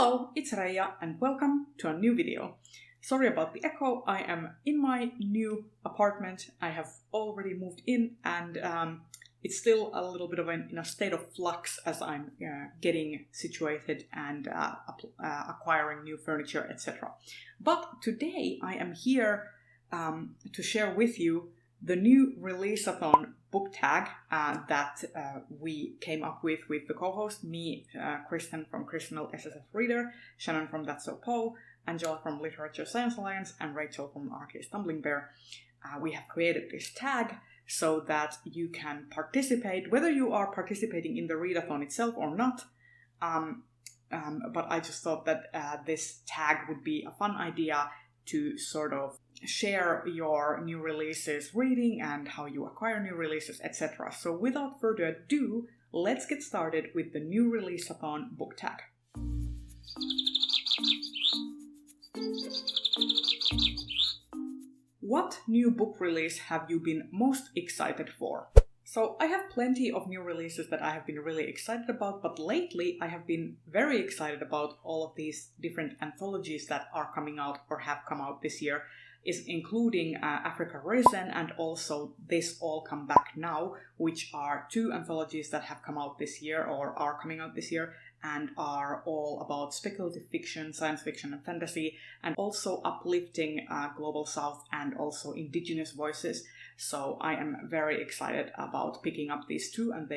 Hello, it's Reija and welcome to a new video. Sorry about the echo, I am in my new apartment. I have already moved in and it's still a little bit in a state of flux as I'm getting situated and acquiring new furniture, etc. But today I am here to share with you the new Releaseathon Book Tag that we came up with the co-host, me, Kristen from Christianal SSF Reader, Shannon from That's So Poe, Angela from Literature Science Alliance, and Rachel from RK Stumbling Bear. We have created this tag so that you can participate, whether you are participating in the readathon itself or not. But I just thought that this tag would be a fun idea to sort of share your new releases reading and how you acquire new releases, etc. So without further ado, let's get started with the new Releaseathon Book Tag. What new book release have you been most excited for? So I have plenty of new releases that I have been really excited about, but lately I have been very excited about all of these different anthologies that are coming out or have come out this year, including Africa Risen and also This All Come Back Now, which are two anthologies that have come out this year or are coming out this year and are all about speculative fiction, science fiction and fantasy, and also uplifting Global South and also indigenous voices. So I am very excited about picking up these two, and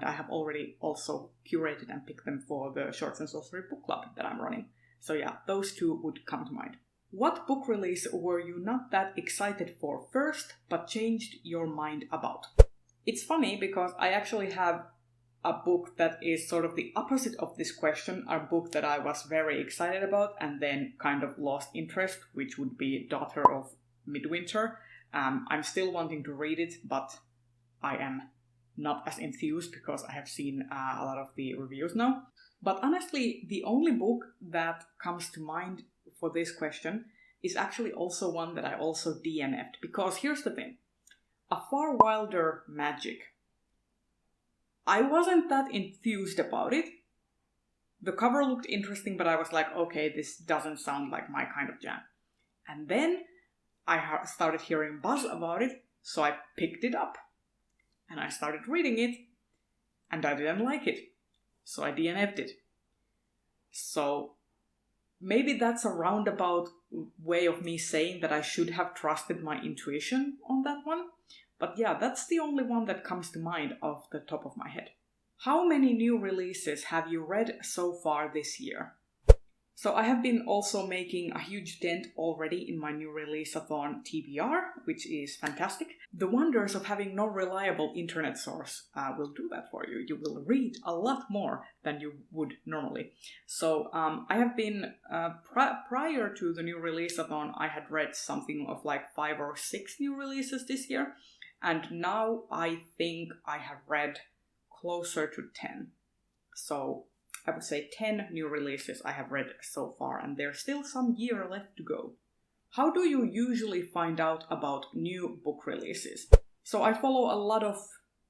I have already also curated and picked them for the Shorts and Sorcery Book Club that I'm running. So yeah, those two would come to mind. What book release were you not that excited for first, but changed your mind about? It's funny because I actually have a book that is sort of the opposite of this question, a book that I was very excited about and then kind of lost interest, which would be Daughter of Midwinter. I'm still wanting to read it, but I am not as enthused because I have seen a lot of the reviews now. But honestly, the only book that comes to mind for this question is actually also one that I also DNF'd, because here's the thing. A Far Wilder Magic. I wasn't that enthused about it. The cover looked interesting, but I was like, okay, this doesn't sound like my kind of jam. And then I started hearing buzz about it, so I picked it up. And I started reading it, and I didn't like it. So I DNF'd it. So maybe that's a roundabout way of me saying that I should have trusted my intuition on that one. But yeah, that's the only one that comes to mind off the top of my head. How many new releases have you read so far this year? So I have been also making a huge dent already in my new Releaseathon TBR, which is fantastic. The wonders of having no reliable internet source will do that for you. You will read a lot more than you would normally. So I have been, prior to the new Releaseathon, I had read something of like 5 or 6 new releases this year. And now I think I have read closer to 10. So I would say 10 new releases I have read so far, and there's still some year left to go. How do you usually find out about new book releases? So I follow a lot of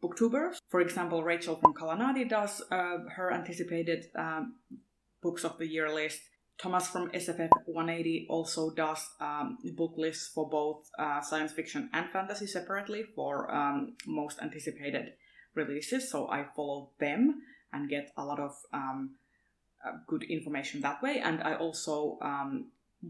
booktubers. For example, Rachel from Kalanadi does her anticipated books of the year list. Thomas from SFF 180 also does book lists for both science fiction and fantasy separately for most anticipated releases. So I follow them and get a lot of good information that way. And I also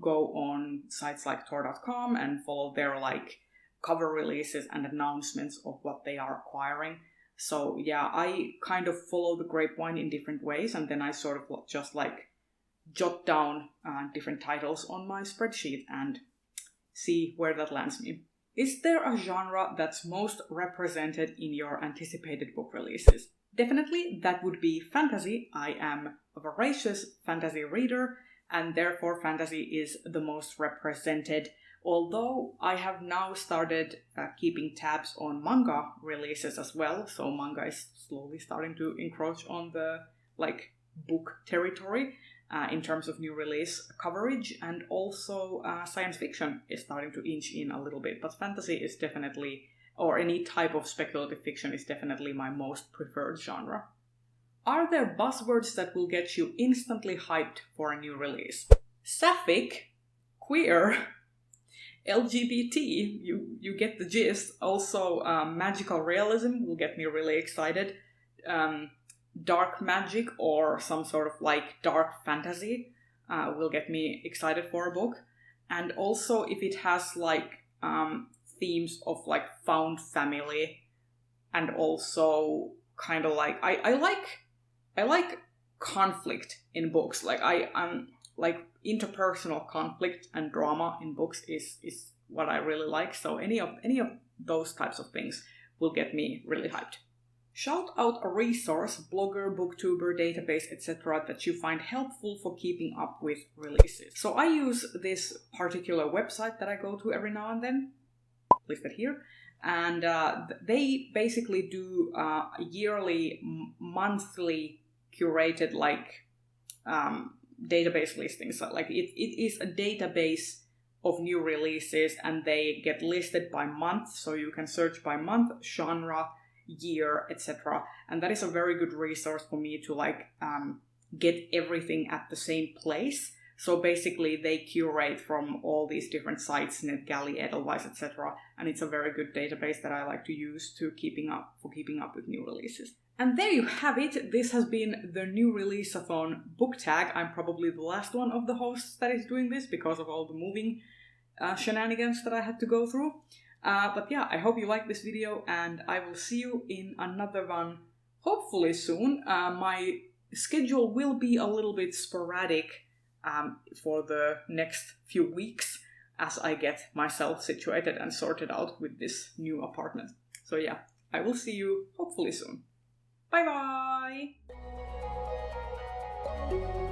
go on sites like Tor.com and follow their like cover releases and announcements of what they are acquiring. So yeah, I kind of follow the grapevine in different ways, and then I sort of just like jot down different titles on my spreadsheet and see where that lands me. Is there a genre that's most represented in your anticipated book releases? Definitely, that would be fantasy. I am a voracious fantasy reader, and therefore fantasy is the most represented. Although I have now started keeping tabs on manga releases as well, so manga is slowly starting to encroach on the like book territory in terms of new release coverage, and also science fiction is starting to inch in a little bit. But fantasy is definitely, or any type of speculative fiction is definitely my most preferred genre. Are there buzzwords that will get you instantly hyped for a new release? Sapphic, queer, LGBT, you get the gist. Also, magical realism will get me really excited. Dark magic or some sort of like dark fantasy will get me excited for a book. And also if it has like themes of like found family and also kind of like I like conflict in books. Like I'm like interpersonal conflict and drama in books is what I really like. So any of those types of things will get me really hyped. Shout out a resource, blogger, booktuber, database, etc. that you find helpful for keeping up with releases. So I use this particular website that I go to every now and then, listed here, and they basically do yearly, monthly curated like database listings. So, like it is a database of new releases, and they get listed by month, so you can search by month, genre, year, etc. And that is a very good resource for me to like get everything at the same place. So basically they curate from all these different sites, NetGalley, Edelweiss, etc. And it's a very good database that I like to use to keeping up with new releases. And there you have it. This has been the new Releaseathon Book Tag. I'm probably the last one of the hosts that is doing this because of all the moving shenanigans that I had to go through. But yeah, I hope you liked this video, and I will see you in another one hopefully soon. My schedule will be a little bit sporadic for the next few weeks as I get myself situated and sorted out with this new apartment. So yeah, I will see you hopefully soon. Bye bye!